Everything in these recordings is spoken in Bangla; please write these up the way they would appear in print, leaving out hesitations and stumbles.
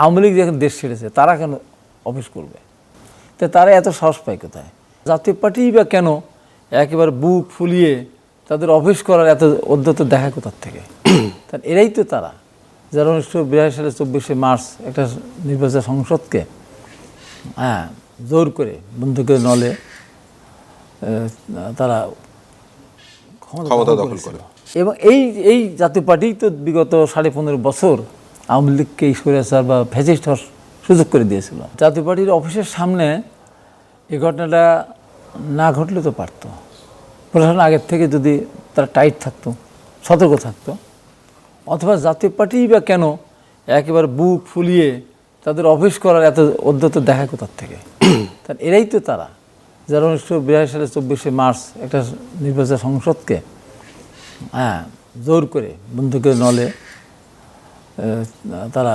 আওয়ামী লীগ যখন দেশ ছেড়েছে তারা কেন অফিস করবে? তো তারা এত সাহস পায় কোথায়? জাতীয় পার্টি বা কেন একেবারে বুক ফুলিয়ে তাদের অফিস করার এত উদ্যত দেখা কোথার থেকে? কারণ এরাই তো তারা যারা 1982 সালে 24শে মার্চ একটা নির্বাচন সংসদকে জোর করে বন্দুকের নলে তারা ক্ষমতা দখল করে। এবং এই জাতীয় পার্টি তো বিগত 15.5 বছর আওয়ামী লীগকে স্বৈরাচার বা ফ্যাসিস্ট হওয়ার সুযোগ করে দিয়েছিল। জাতীয় পার্টির অফিসের সামনে এই ঘটনাটা না ঘটলে তো পারতো। প্রশাসন আগের থেকে যদি তারা টাইট থাকতো, সতর্ক থাকতো, অথবা জাতীয় পার্টি বা কেন একেবারে বুক ফুলিয়ে তাদের অফিস করার এত উদ্যত দেখা কোথার থেকে? কারণ এরাই তো তারা যারা 1982 সালে 24শে মার্চ একটা নির্বাচন সংসদকে জোর করে বন্দুকের নলে তারা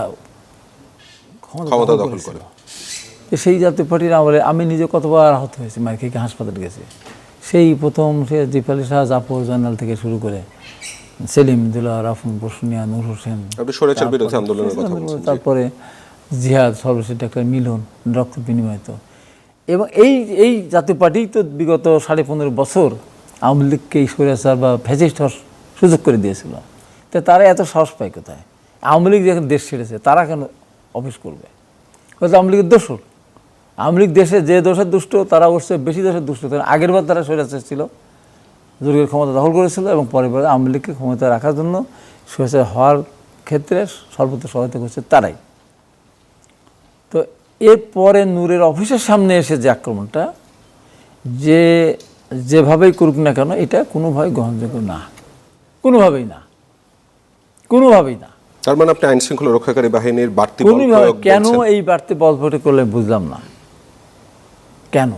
ক্ষমতা দখল করে। সেই জাতীয় পার্টির আমলে আমি নিজে কতবার আহত হয়েছি, মার খেয়ে হাসপাতালে গেছি। সেই প্রথম সে জিফ আলী শাহ, জাফর জয়নাল থেকে শুরু করে সেলিম, দিলওয়ার, রাফুন, বসুনিয়া, নূর হোসেন, তারপরে জিহাদ, সর্বশেষ ডাক্তার মিলন, রক্ত বিনিময়িত। এবং এই জাতীয় পার্টি তো বিগত 15.5 বছর আওয়ামী লীগকে স্বৈরাচার বা ফ্যাসিস্ট হওয়ার সুযোগ করে দিয়েছিল। তো তারা এত সাহস পায় কোথায়? আওয়ামী লীগ যখন দেশ ছেড়েছে তারা কেন অফিস করবে? হয়তো আওয়ামী লীগের দোষর। আওয়ামী লীগ দেশে যে দোষের দুষ্ট তারা অবশ্য বেশি দোষের দুষ্ট। আগের বার তারা স্বৈরাচার ছিল, জোরের ক্ষমতা দখল করেছিল, এবং পরে আওয়ামী লীগকে ক্ষমতা রাখার জন্য স্বৈরাচার হওয়ার ক্ষেত্রে সর্বত্র সহায়তা করছে তারাই। তো এরপরে নূরের অফিসের সামনে এসে যে আক্রমণটা, যেভাবেই করুক না কেন, এটা কোনোভাবেই গ্রহণযোগ্য না, কোনোভাবেই না, কোনোভাবেই না। তার মানে আপনি আইন শৃঙ্খলা রক্ষাকারী বাহিনীর বাড়তি বল প্রয়োগ কেন এই বাড়তি বল প্রয়োগ করলে বুঝলাম না কেন।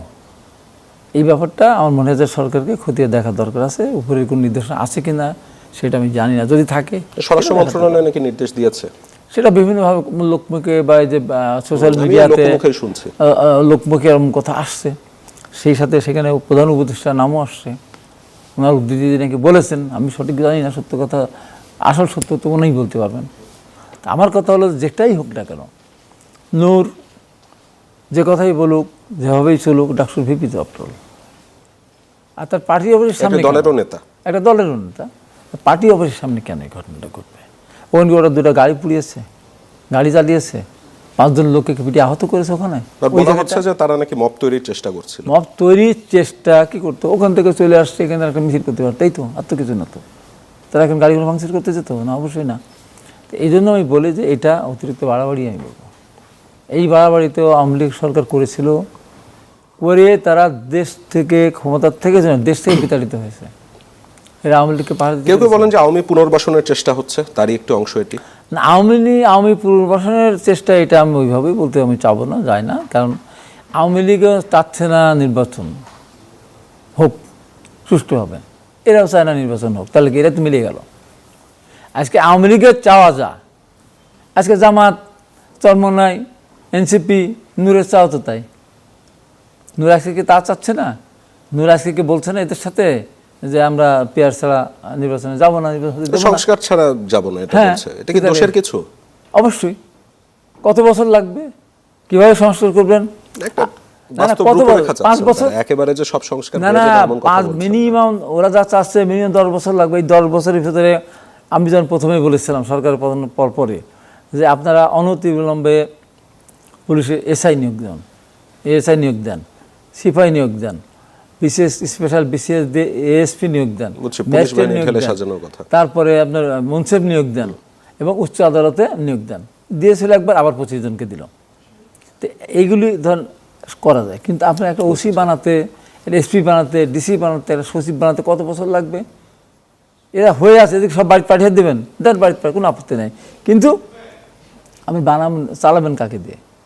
এই ব্যাপারটা আমার মনে হয় যে সরকারকে খতিয়ে দেখা দরকার আছে। উপরের কোন নির্দেশনা আছে কিনা সেটা আমি জানি না, যদি থাকে। স্বরাষ্ট্র মন্ত্রণালয় নাকি নির্দেশ দিয়েছে, সেটা বিভিন্নভাবে লোকমুখে বা এই যে সোশ্যাল মিডিয়াতে লোকমুখে এরকম কথা আসছে। সেই সাথে সেখানে প্রধান উপদেষ্টার নামও আসছে, ওনার উদ্ধৃতি নাকি বলেছেন। আমি সঠিক জানি না সত্য কথা, আসল সত্য তো উনিই বলতে পারবেন। আমার কথা হলো যেটাই হোক না কেন, নূর যে কথাই বলুক, যেভাবেই চলুক, ডাকসুর ভিপি তো আফটার অল। আর তার পার্টি অফিসের সামনে একটা দলেরও নেতা, পার্টি অফিসের সামনে কেন এই ঘটনাটা ঘটবে? ওখানে ওরা 2টা গাড়ি পুড়িয়েছে, গাড়ি চালিয়েছে, 5 জন লোককে পিটিয়ে আহত করেছে। ওখানে তারা নাকি মব তৈরির চেষ্টা করছিল। মব তৈরির চেষ্টা কি করতো? ওখান থেকে চলে আসছে, এখানে একটা মিছিল করতে পারতো, তাই তো, আর তো কিছু না। তো তারা এখন গাড়িগুলো ভাঙচুর করতে যেত না? অবশ্যই না। তো এই জন্য আমি বলি যে এটা অতিরিক্ত বাড়াবাড়ি। আমি বলবো এই বাড়াবাড়িতেও আওয়ামী লীগ সরকার করেছিল, করে তারা দেশ থেকে, ক্ষমতার থেকে দেশ থেকে বিতাড়িত হয়েছে। এরা আওয়ামী লীগকে কেউ কেউ বলেন যে আওয়ামী পুনর্বাসনের চেষ্টা হচ্ছে, তারই একটু অংশ এটি। না, আওয়ামী পুনর্বাসনের চেষ্টা, এটা আমি ওইভাবেই বলতে আমি চাবো না, যায় না। কারণ আওয়ামী লীগও চাচ্ছে না নির্বাচন হোক সুষ্ঠুভাবে, এরাও চায় না নির্বাচন হোক। তাহলে কি এরা তো মিলে গেল? আজকে আওয়ামী লীগের চাওয়া যা, আজকে জামাত, চরমনাই, এনসিপি, নূরের চাও তো তাই। নূর আজকে কি তা চাচ্ছে না? নূর আজকে কি বলছে না এদের সাথে যে আমরা পেয়ার ছাড়া নির্বাচনে যাবো না, সংস্কার ছাড়া যাবো না? এটা কি দোষের কিছু? অবশ্যই। কত বছর লাগবে? কিভাবে সংস্কার করবেন? 5 বছর একেবারে যে সব সংস্কার না, 5 মিনিমাম, ওরা যা চাচ্ছে মিনিমাম 10 বছর লাগবে। এই 10 বছরের ভিতরে আমি যখন প্রথমেই বলেছিলাম সরকারের পরপরে যে আপনারা অনতিবিলম্বে পুলিশে এসআই নিয়োগ দেন, এএসআই নিয়োগ দেন, সিপাহি নিয়োগ দেন, বিশেষ স্পেশাল বিসিএস এএসপি নিয়োগ দেন, ম্যাজিস্ট্রেট নিয়োগ দেন, তারপরে আপনার মুন্সিফ নিয়োগ দেন, এবং উচ্চ আদালতে নিয়োগ দেন। দিয়েছিল একবার, আবার 25 জনকে দিল। তো এইগুলি ধরেন করা যায়, কিন্তু আপনার একটা ওসি বানাতে, একটা এসপি বানাতে, ডিসি বানাতে, একটা সচিব বানাতে কত বছর লাগবে? এরা হয়ে আছে, এদিকে সব বাড়ি পাঠিয়ে দেবেন, দেন বাড়িতে কোনো আপত্তি নেই, কিন্তু আপনি চালাবেন কাকে দিয়ে?